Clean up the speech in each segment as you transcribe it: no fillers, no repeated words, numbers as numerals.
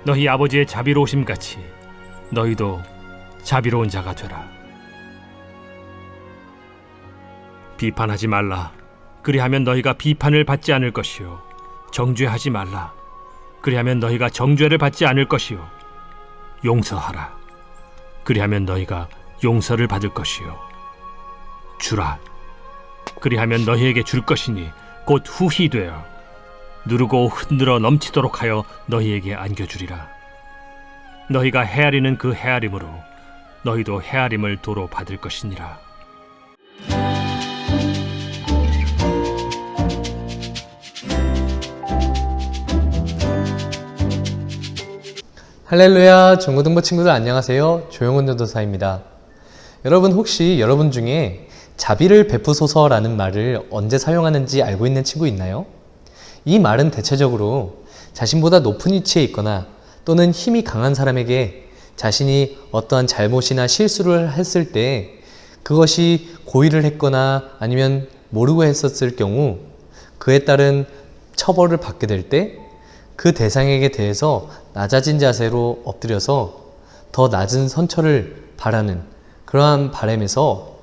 너희 아버지의 자비로우심 같이 너희도 자비로운 자가 되라. 비판하지 말라. 그리하면 너희가 비판을 받지 않을 것이요. 정죄하지 말라. 그리하면 너희가 정죄를 받지 않을 것이요. 용서하라. 그리하면 너희가 용서를 받을 것이요. 주라. 그리하면 너희에게 줄 것이니 곧 후히 되어 누르고 흔들어 넘치도록 하여 너희에게 안겨주리라. 너희가 헤아리는 그 헤아림으로 너희도 헤아림을 도로 받을 것이니라. 할렐루야, 중고등부 친구들 안녕하세요. 조용훈 전도사입니다. 여러분 혹시 여러분 중에 자비를 베푸소서라는 말을 언제 사용하는지 알고 있는 친구 있나요? 이 말은 대체적으로 자신보다 높은 위치에 있거나 또는 힘이 강한 사람에게 자신이 어떠한 잘못이나 실수를 했을 때 그것이 고의를 했거나 아니면 모르고 했었을 경우 그에 따른 처벌을 받게 될 때 그 대상에게 대해서 낮아진 자세로 엎드려서 더 낮은 선처를 바라는 그러한 바람에서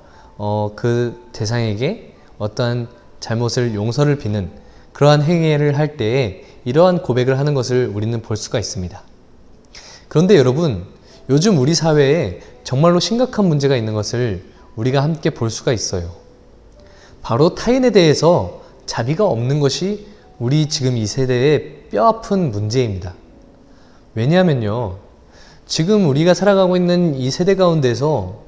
그 대상에게 어떠한 잘못을 용서를 비는 그러한 행위를 할 때에 이러한 고백을 하는 것을 우리는 볼 수가 있습니다. 그런데 여러분, 요즘 우리 사회에 정말로 심각한 문제가 있는 것을 우리가 함께 볼 수가 있어요. 바로 타인에 대해서 자비가 없는 것이 우리 지금 이 세대의 뼈아픈 문제입니다. 왜냐하면요, 지금 우리가 살아가고 있는 이 세대 가운데서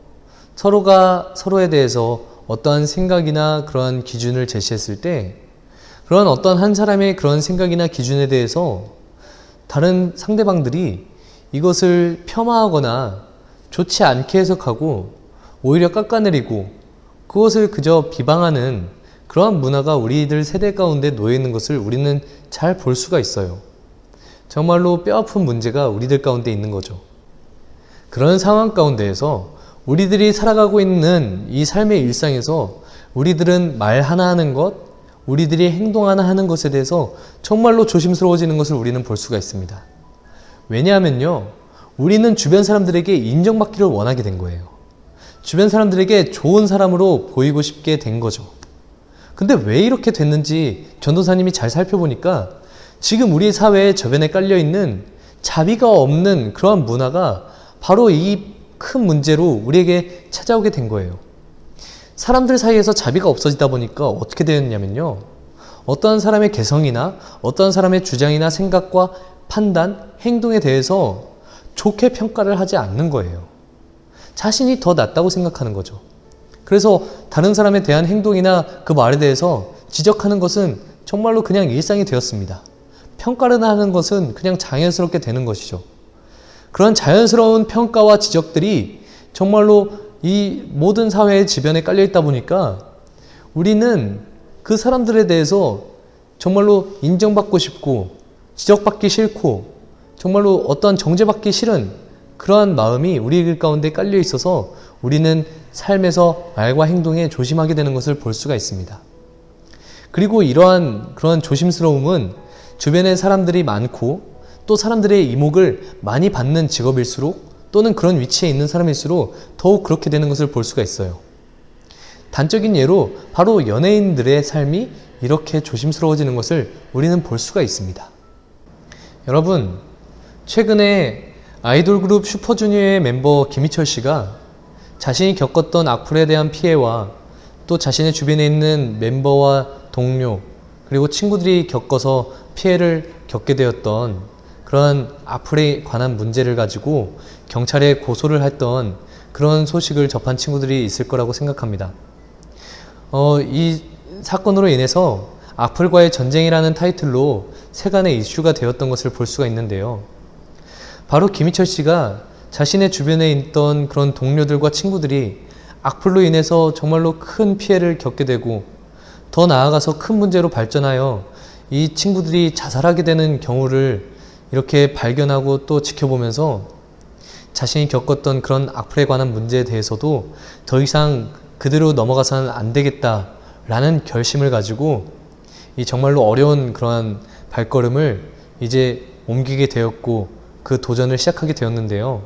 서로가 서로에 대해서 어떠한 생각이나 그러한 기준을 제시했을 때 그런 어떤 한 사람의 그런 생각이나 기준에 대해서 다른 상대방들이 이것을 폄하하거나 좋지 않게 해석하고 오히려 깎아내리고 그것을 그저 비방하는 그러한 문화가 우리들 세대 가운데 놓여 있는 것을 우리는 잘 볼 수가 있어요. 정말로 뼈아픈 문제가 우리들 가운데 있는 거죠. 그런 상황 가운데에서 우리들이 살아가고 있는 이 삶의 일상에서 우리들은 말 하나 하는 것, 우리들이 행동 하나 하는 것에 대해서 정말로 조심스러워지는 것을 우리는 볼 수가 있습니다. 왜냐하면요, 우리는 주변 사람들에게 인정받기를 원하게 된 거예요. 주변 사람들에게 좋은 사람으로 보이고 싶게 된 거죠. 근데 왜 이렇게 됐는지 전도사님이 잘 살펴보니까 지금 우리 사회에 저변에 깔려있는 자비가 없는 그러한 문화가 바로 이 큰 문제로 우리에게 찾아오게 된 거예요. 사람들 사이에서 자비가 없어지다 보니까 어떻게 되었냐면요, 어떠한 사람의 개성이나 어떠한 사람의 주장이나 생각과 판단, 행동에 대해서 좋게 평가를 하지 않는 거예요. 자신이 더 낫다고 생각하는 거죠. 그래서 다른 사람에 대한 행동이나 그 말에 대해서 지적하는 것은 정말로 그냥 일상이 되었습니다. 평가를 하는 것은 그냥 자연스럽게 되는 것이죠. 그런 자연스러운 평가와 지적들이 정말로 이 모든 사회의 지변에 깔려 있다 보니까 우리는 그 사람들에 대해서 정말로 인정받고 싶고 지적받기 싫고 정말로 어떠한 정죄받기 싫은 그러한 마음이 우리 가운데 깔려 있어서 우리는 삶에서 말과 행동에 조심하게 되는 것을 볼 수가 있습니다. 그리고 그러한 조심스러움은 주변에 사람들이 많고 또 사람들의 이목을 많이 받는 직업일수록 또는 그런 위치에 있는 사람일수록 더욱 그렇게 되는 것을 볼 수가 있어요. 단적인 예로 바로 연예인들의 삶이 이렇게 조심스러워지는 것을 우리는 볼 수가 있습니다. 여러분, 최근에 아이돌 그룹 슈퍼주니어의 멤버 김희철 씨가 자신이 겪었던 악플에 대한 피해와 또 자신의 주변에 있는 멤버와 동료 그리고 친구들이 겪어서 피해를 겪게 되었던 그런 악플에 관한 문제를 가지고 경찰에 고소를 했던 그런 소식을 접한 친구들이 있을 거라고 생각합니다. 이 사건으로 인해서 악플과의 전쟁이라는 타이틀로 세간의 이슈가 되었던 것을 볼 수가 있는데요. 바로 김희철 씨가 자신의 주변에 있던 그런 동료들과 친구들이 악플로 인해서 정말로 큰 피해를 겪게 되고 더 나아가서 큰 문제로 발전하여 이 친구들이 자살하게 되는 경우를 이렇게 발견하고 또 지켜보면서 자신이 겪었던 그런 악플에 관한 문제에 대해서도 더 이상 그대로 넘어가서는 안 되겠다라는 결심을 가지고 이 정말로 어려운 그러한 발걸음을 이제 옮기게 되었고 그 도전을 시작하게 되었는데요.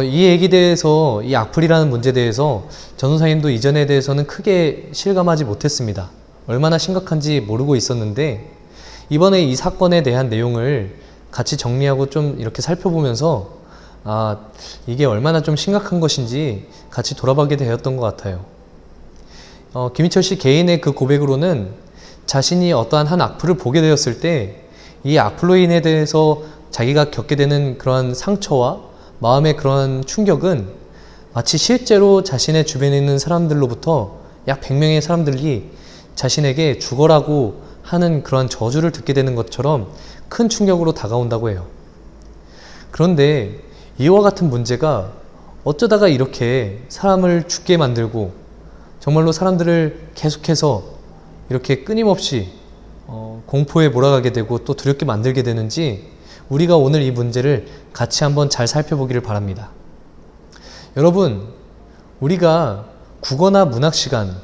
이 얘기에 대해서, 이 악플이라는 문제에 대해서 전도사님도 이전에 대해서는 크게 실감하지 못했습니다. 얼마나 심각한지 모르고 있었는데, 이번에 이 사건에 대한 내용을 같이 정리하고 좀 이렇게 살펴보면서 이게 얼마나 좀 심각한 것인지 같이 돌아보게 되었던 것 같아요. 김희철 씨 개인의 그 고백으로는 자신이 어떠한 한 악플을 보게 되었을 때 이 악플로 인해 대해서 자기가 겪게 되는 그런 상처와 마음의 그런 충격은 마치 실제로 자신의 주변에 있는 사람들로부터 약 100명의 사람들이 자신에게 죽어라고 하는 그런 저주를 듣게 되는 것처럼 큰 충격으로 다가온다고 해요. 그런데 이와 같은 문제가 어쩌다가 이렇게 사람을 죽게 만들고 정말로 사람들을 계속해서 이렇게 끊임없이 공포에 몰아가게 되고 또 두렵게 만들게 되는지 우리가 오늘 이 문제를 같이 한번 잘 살펴보기를 바랍니다. 여러분, 우리가 국어나 문학 시간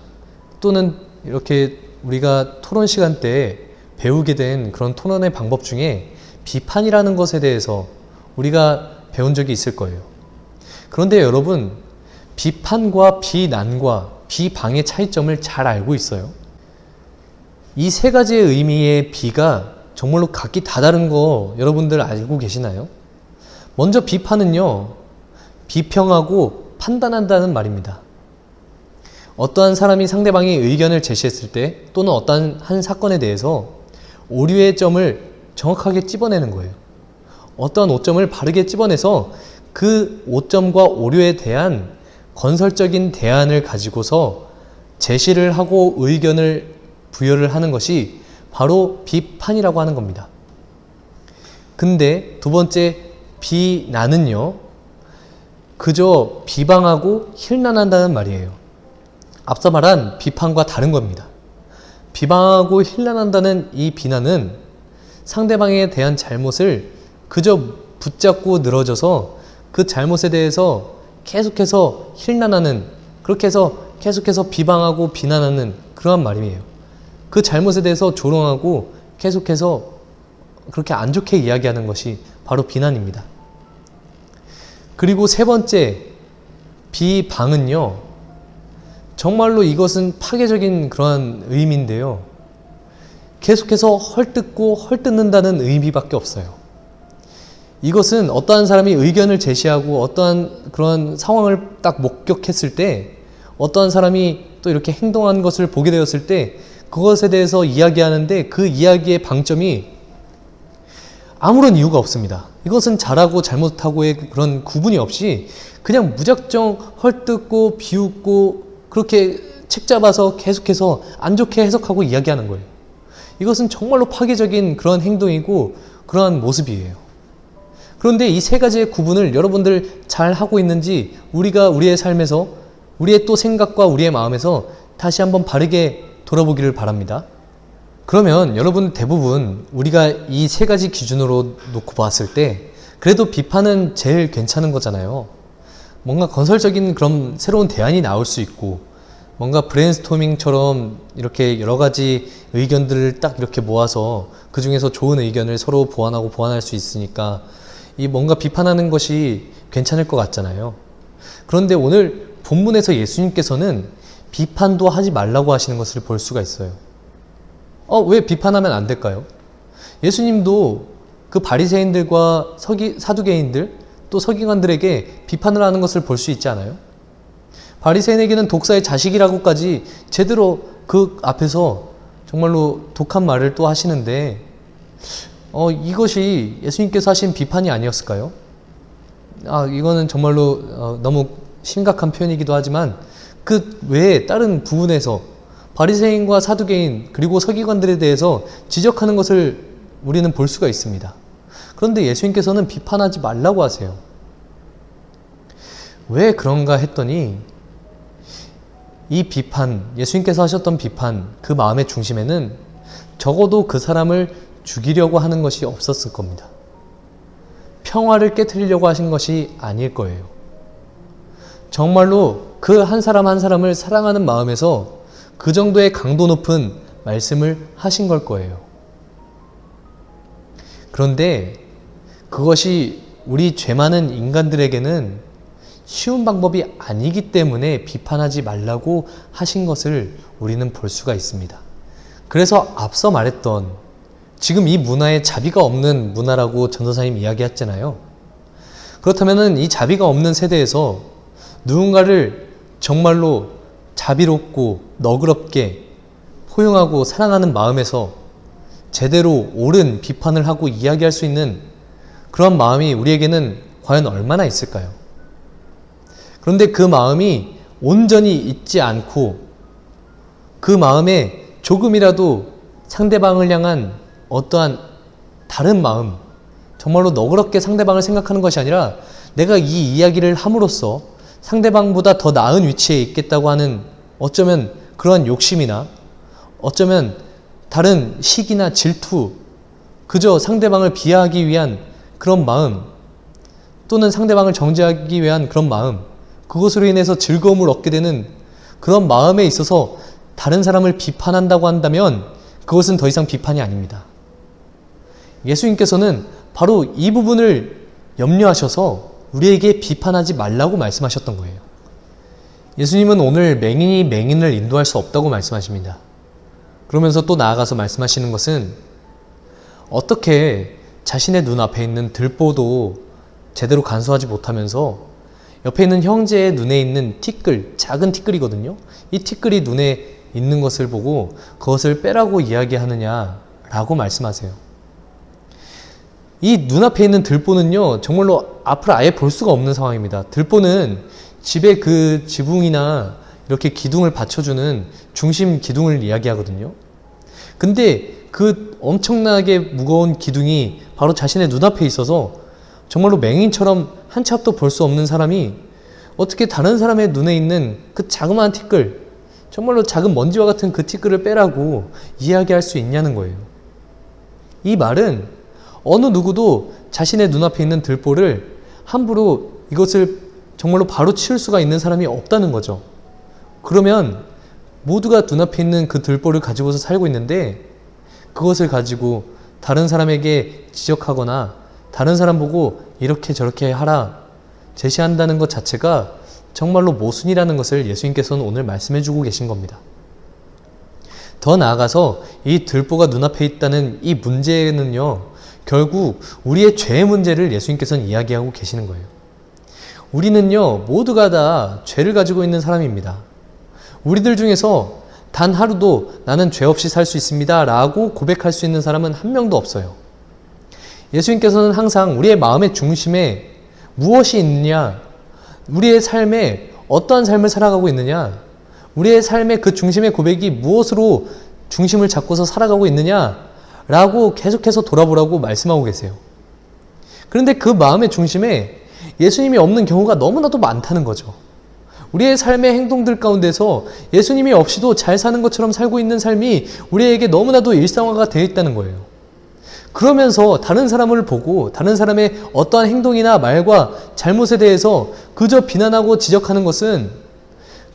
또는 이렇게 우리가 토론 시간 때 배우게 된 그런 토론의 방법 중에 비판이라는 것에 대해서 우리가 배운 적이 있을 거예요. 그런데 여러분, 비판과 비난과 비방의 차이점을 잘 알고 있어요? 이 세 가지의 의미의 비가 정말로 각기 다 다른 거 여러분들 알고 계시나요? 먼저 비판은요, 비평하고 판단한다는 말입니다. 어떠한 사람이 상대방의 의견을 제시했을 때 또는 어떠한 한 사건에 대해서 오류의 점을 정확하게 찝어내는 거예요. 어떠한 오점을 바르게 찝어내서 그 오점과 오류에 대한 건설적인 대안을 가지고서 제시를 하고 의견을 부여를 하는 것이 바로 비판이라고 하는 겁니다. 근데 두 번째 비난은요, 그저 비방하고 힐난한다는 말이에요. 앞서 말한 비판과 다른 겁니다. 비방하고 힐난한다는 이 비난은 상대방에 대한 잘못을 그저 붙잡고 늘어져서 그 잘못에 대해서 계속해서 힐난하는, 그렇게 해서 계속해서 비방하고 비난하는 그러한 말이에요. 그 잘못에 대해서 조롱하고 계속해서 그렇게 안 좋게 이야기하는 것이 바로 비난입니다. 그리고 세 번째 비방은요, 정말로 이것은 파괴적인 그러한 의미인데요. 계속해서 헐뜯고 헐뜯는다는 의미밖에 없어요. 이것은 어떠한 사람이 의견을 제시하고 어떠한 그런 상황을 딱 목격했을 때 어떠한 사람이 또 이렇게 행동한 것을 보게 되었을 때 그것에 대해서 이야기하는데 그 이야기의 방점이 아무런 이유가 없습니다. 이것은 잘하고 잘못하고의 그런 구분이 없이 그냥 무작정 헐뜯고 비웃고 그렇게 책 잡아서 계속해서 안 좋게 해석하고 이야기하는 거예요. 이것은 정말로 파괴적인 그런 행동이고 그러한 모습이에요. 그런데 이 세 가지의 구분을 여러분들 잘 하고 있는지 우리가 우리의 삶에서 우리의 또 생각과 우리의 마음에서 다시 한번 바르게 돌아보기를 바랍니다. 그러면 여러분 대부분 우리가 이 세 가지 기준으로 놓고 봤을 때 그래도 비판은 제일 괜찮은 거잖아요. 뭔가 건설적인 그런 새로운 대안이 나올 수 있고 뭔가 브레인스토밍처럼 이렇게 여러 가지 의견들을 딱 이렇게 모아서 그 중에서 좋은 의견을 서로 보완하고 보완할 수 있으니까 이 뭔가 비판하는 것이 괜찮을 것 같잖아요. 그런데 오늘 본문에서 예수님께서는 비판도 하지 말라고 하시는 것을 볼 수가 있어요. 왜 비판하면 안 될까요? 예수님도 그 바리새인들과 사두개인들 또 서기관들에게 비판을 하는 것을 볼 수 있지 않아요? 바리새인에게는 독사의 자식이라고까지 제대로 그 앞에서 정말로 독한 말을 또 하시는데 이것이 예수님께서 하신 비판이 아니었을까요? 이거는 정말로 너무 심각한 표현이기도 하지만 그 외에 다른 부분에서 바리새인과 사두개인 그리고 서기관들에 대해서 지적하는 것을 우리는 볼 수가 있습니다. 그런데 예수님께서는 비판하지 말라고 하세요. 왜 그런가 했더니 이 비판, 예수님께서 하셨던 비판, 그 마음의 중심에는 적어도 그 사람을 죽이려고 하는 것이 없었을 겁니다. 평화를 깨트리려고 하신 것이 아닐 거예요. 정말로 그 한 사람 한 사람을 사랑하는 마음에서 그 정도의 강도 높은 말씀을 하신 걸 거예요. 그런데 그것이 우리 죄 많은 인간들에게는 쉬운 방법이 아니기 때문에 비판하지 말라고 하신 것을 우리는 볼 수가 있습니다. 그래서 앞서 말했던 지금 이 문화에 자비가 없는 문화라고 전도사님 이야기했잖아요. 그렇다면 이 자비가 없는 세대에서 누군가를 정말로 자비롭고 너그럽게 포용하고 사랑하는 마음에서 제대로 옳은 비판을 하고 이야기할 수 있는 그런 마음이 우리에게는 과연 얼마나 있을까요? 그런데 그 마음이 온전히 있지 않고 그 마음에 조금이라도 상대방을 향한 어떠한 다른 마음, 정말로 너그럽게 상대방을 생각하는 것이 아니라 내가 이 이야기를 함으로써 상대방보다 더 나은 위치에 있겠다고 하는 어쩌면 그러한 욕심이나 어쩌면 다른 시기나 질투, 그저 상대방을 비하하기 위한 그런 마음 또는 상대방을 정죄하기 위한 그런 마음, 그것으로 인해서 즐거움을 얻게 되는 그런 마음에 있어서 다른 사람을 비판한다고 한다면 그것은 더 이상 비판이 아닙니다. 예수님께서는 바로 이 부분을 염려하셔서 우리에게 비판하지 말라고 말씀하셨던 거예요. 예수님은 오늘 맹인이 맹인을 인도할 수 없다고 말씀하십니다. 그러면서 또 나아가서 말씀하시는 것은 어떻게 자신의 눈앞에 있는 들보도 제대로 간수하지 못하면서 옆에 있는 형제의 눈에 있는 티끌, 작은 티끌이거든요. 이 티끌이 눈에 있는 것을 보고 그것을 빼라고 이야기하느냐라고 말씀하세요. 이 눈앞에 있는 들보는요, 정말로 앞을 아예 볼 수가 없는 상황입니다. 들보는 집의 그 지붕이나 이렇게 기둥을 받쳐주는 중심 기둥을 이야기하거든요. 근데 그 엄청나게 무거운 기둥이 바로 자신의 눈앞에 있어서 정말로 맹인처럼 한 치 앞도 볼 수 없는 사람이 어떻게 다른 사람의 눈에 있는 그 자그마한 티끌, 정말로 작은 먼지와 같은 그 티끌을 빼라고 이야기할 수 있냐는 거예요. 이 말은 어느 누구도 자신의 눈앞에 있는 들보를 함부로 이것을 정말로 바로 치울 수가 있는 사람이 없다는 거죠. 그러면 모두가 눈앞에 있는 그 들보를 가지고서 살고 있는데 그것을 가지고 다른 사람에게 지적하거나 다른 사람 보고 이렇게 저렇게 하라 제시한다는 것 자체가 정말로 모순이라는 것을 예수님께서는 오늘 말씀해 주고 계신 겁니다. 더 나아가서 이 들보가 눈앞에 있다는 이 문제는요, 결국 우리의 죄의 문제를 예수님께서는 이야기하고 계시는 거예요. 우리는요, 모두가 다 죄를 가지고 있는 사람입니다. 우리들 중에서 단 하루도 나는 죄 없이 살 수 있습니다 라고 고백할 수 있는 사람은 한 명도 없어요. 예수님께서는 항상 우리의 마음의 중심에 무엇이 있느냐, 우리의 삶에 어떠한 삶을 살아가고 있느냐, 우리의 삶의 그 중심의 고백이 무엇으로 중심을 잡고서 살아가고 있느냐 라고 계속해서 돌아보라고 말씀하고 계세요. 그런데 그 마음의 중심에 예수님이 없는 경우가 너무나도 많다는 거죠. 우리의 삶의 행동들 가운데서 예수님이 없이도 잘 사는 것처럼 살고 있는 삶이 우리에게 너무나도 일상화가 되어 있다는 거예요. 그러면서 다른 사람을 보고 다른 사람의 어떠한 행동이나 말과 잘못에 대해서 그저 비난하고 지적하는 것은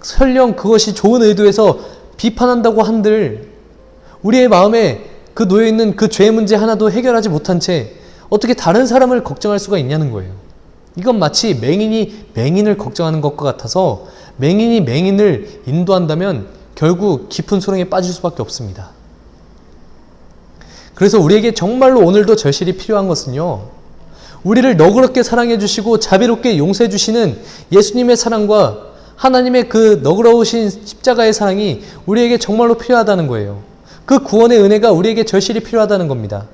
설령 그것이 좋은 의도에서 비판한다고 한들 우리의 마음에 그 놓여있는 그 죄의 문제 하나도 해결하지 못한 채 어떻게 다른 사람을 걱정할 수가 있냐는 거예요. 이건 마치 맹인이 맹인을 걱정하는 것과 같아서 맹인이 맹인을 인도한다면 결국 깊은 수렁에 빠질 수밖에 없습니다. 그래서 우리에게 정말로 오늘도 절실히 필요한 것은요, 우리를 너그럽게 사랑해 주시고 자비롭게 용서해 주시는 예수님의 사랑과 하나님의 그 너그러우신 십자가의 사랑이 우리에게 정말로 필요하다는 거예요. 그 구원의 은혜가 우리에게 절실히 필요하다는 겁니다.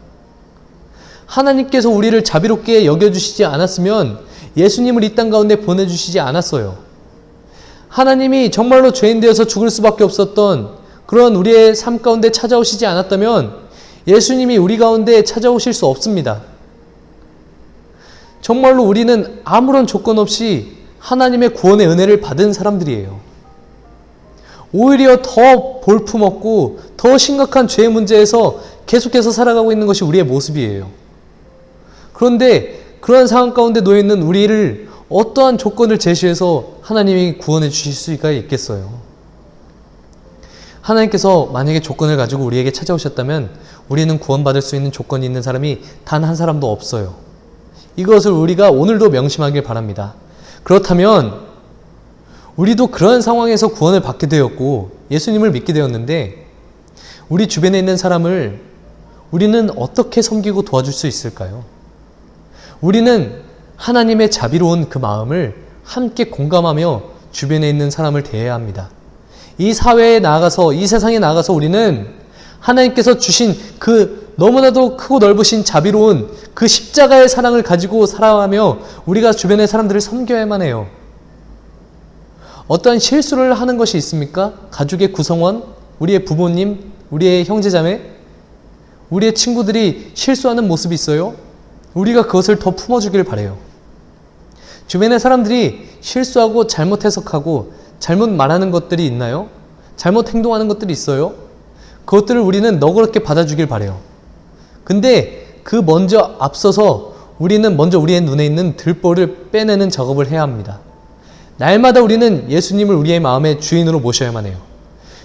하나님께서 우리를 자비롭게 여겨주시지 않았으면 예수님을 이 땅 가운데 보내주시지 않았어요. 하나님이 정말로 죄인 되어서 죽을 수밖에 없었던 그런 우리의 삶 가운데 찾아오시지 않았다면 예수님이 우리 가운데 찾아오실 수 없습니다. 정말로 우리는 아무런 조건 없이 하나님의 구원의 은혜를 받은 사람들이에요. 오히려 더 볼품없고 더 심각한 죄의 문제에서 계속해서 살아가고 있는 것이 우리의 모습이에요. 그런데 그러한 상황 가운데 놓여있는 우리를 어떠한 조건을 제시해서 하나님이 구원해 주실 수가 있겠어요? 하나님께서 만약에 조건을 가지고 우리에게 찾아오셨다면 우리는 구원받을 수 있는 조건이 있는 사람이 단 한 사람도 없어요. 이것을 우리가 오늘도 명심하길 바랍니다. 그렇다면 우리도 그러한 상황에서 구원을 받게 되었고 예수님을 믿게 되었는데 우리 주변에 있는 사람을 우리는 어떻게 섬기고 도와줄 수 있을까요? 우리는 하나님의 자비로운 그 마음을 함께 공감하며 주변에 있는 사람을 대해야 합니다. 이 사회에 나아가서, 이 세상에 나아가서 우리는 하나님께서 주신 그 너무나도 크고 넓으신 자비로운 그 십자가의 사랑을 가지고 살아가며 우리가 주변의 사람들을 섬겨야만 해요. 어떠한 실수를 하는 것이 있습니까? 가족의 구성원, 우리의 부모님, 우리의 형제자매, 우리의 친구들이 실수하는 모습이 있어요? 우리가 그것을 더 품어주길 바라요. 주변의 사람들이 실수하고 잘못 해석하고 잘못 말하는 것들이 있나요? 잘못 행동하는 것들이 있어요? 그것들을 우리는 너그럽게 받아주길 바라요. 근데 그 먼저 앞서서 우리는 먼저 우리의 눈에 있는 들보를 빼내는 작업을 해야 합니다. 날마다 우리는 예수님을 우리의 마음의 주인으로 모셔야만 해요.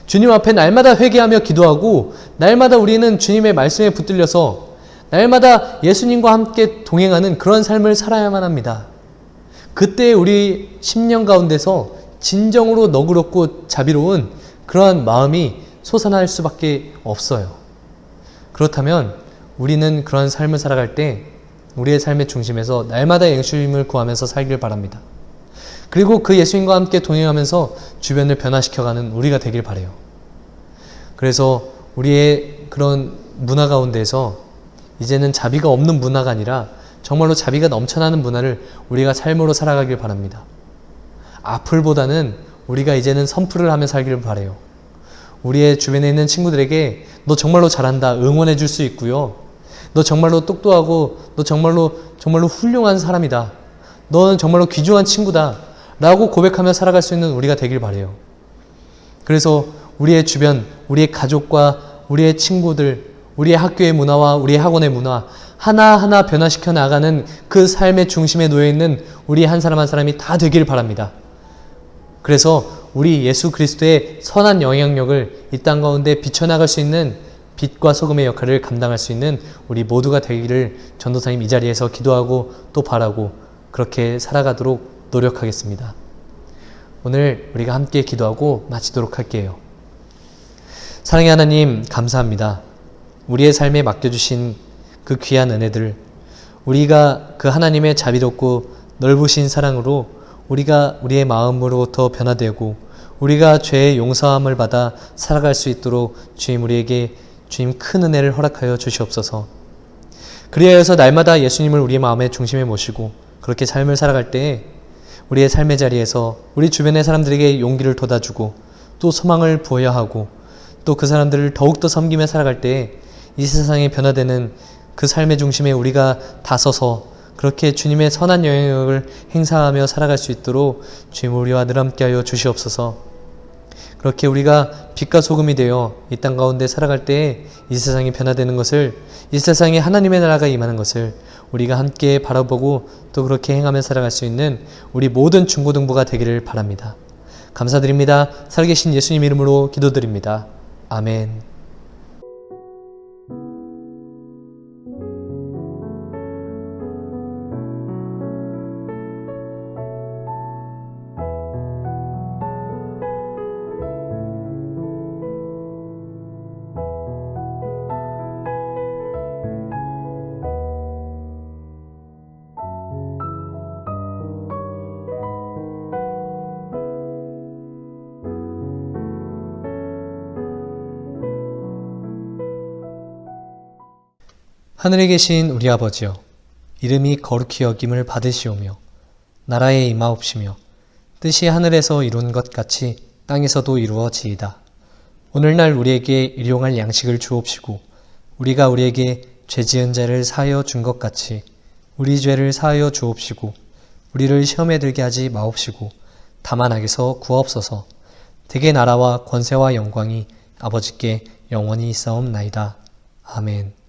주님 앞에 날마다 회개하며 기도하고 날마다 우리는 주님의 말씀에 붙들려서 날마다 예수님과 함께 동행하는 그런 삶을 살아야만 합니다. 그때 우리 심령 가운데서 진정으로 너그럽고 자비로운 그러한 마음이 솟아날 수밖에 없어요. 그렇다면 우리는 그런 삶을 살아갈 때 우리의 삶의 중심에서 날마다 예수님을 구하면서 살길 바랍니다. 그리고 그 예수님과 함께 동행하면서 주변을 변화시켜가는 우리가 되길 바라요. 그래서 우리의 그런 문화 가운데서 이제는 자비가 없는 문화가 아니라 정말로 자비가 넘쳐나는 문화를 우리가 삶으로 살아가길 바랍니다. 악플보다는 우리가 이제는 선풀을 하며 살기를 바라요. 우리의 주변에 있는 친구들에게 너 정말로 잘한다 응원해 줄 수 있고요. 너 정말로 똑똑하고 너 정말로 훌륭한 사람이다. 너는 정말로 귀중한 친구다 라고 고백하며 살아갈 수 있는 우리가 되길 바라요. 그래서 우리의 주변, 우리의 가족과 우리의 친구들, 우리의 학교의 문화와 우리의 학원의 문화 하나하나 변화시켜 나가는 그 삶의 중심에 놓여있는 우리 한 사람 한 사람이 다 되길 바랍니다. 그래서 우리 예수 그리스도의 선한 영향력을 이 땅 가운데 비춰나갈 수 있는 빛과 소금의 역할을 감당할 수 있는 우리 모두가 되기를 전도사님 이 자리에서 기도하고 또 바라고 그렇게 살아가도록 노력하겠습니다. 오늘 우리가 함께 기도하고 마치도록 할게요. 사랑의 하나님 감사합니다. 우리의 삶에 맡겨주신 그 귀한 은혜들, 우리가 그 하나님의 자비롭고 넓으신 사랑으로 우리가 우리의 마음으로부터 변화되고 우리가 죄의 용서함을 받아 살아갈 수 있도록 주님 우리에게 주님 큰 은혜를 허락하여 주시옵소서. 그리하여서 날마다 예수님을 우리의 마음의 중심에 모시고 그렇게 삶을 살아갈 때에 우리의 삶의 자리에서 우리 주변의 사람들에게 용기를 돋아주고 또 소망을 부어야 하고 또 그 사람들을 더욱더 섬기며 살아갈 때에 이 세상에 변화되는 그 삶의 중심에 우리가 다서서 그렇게 주님의 선한 영향력을 행사하며 살아갈 수 있도록 주님 우리와 늘 함께하여 주시옵소서. 그렇게 우리가 빛과 소금이 되어 이 땅 가운데 살아갈 때에 이 세상이 변화되는 것을, 이 세상에 하나님의 나라가 임하는 것을 우리가 함께 바라보고 또 그렇게 행하며 살아갈 수 있는 우리 모든 중고등부가 되기를 바랍니다. 감사드립니다. 살아계신 예수님 이름으로 기도드립니다. 아멘. 하늘에 계신 우리 아버지여, 이름이 거룩히 여김을 받으시오며 나라에 임하옵시며 뜻이 하늘에서 이룬 것 같이 땅에서도 이루어지이다. 오늘날 우리에게 일용할 양식을 주옵시고 우리가 우리에게 죄지은 자를 사하여 준 것 같이 우리 죄를 사하여 주옵시고 우리를 시험에 들게 하지 마옵시고 다만 악에서 구하옵소서. 대개 나라와 권세와 영광이 아버지께 영원히 있사옵나이다. 아멘.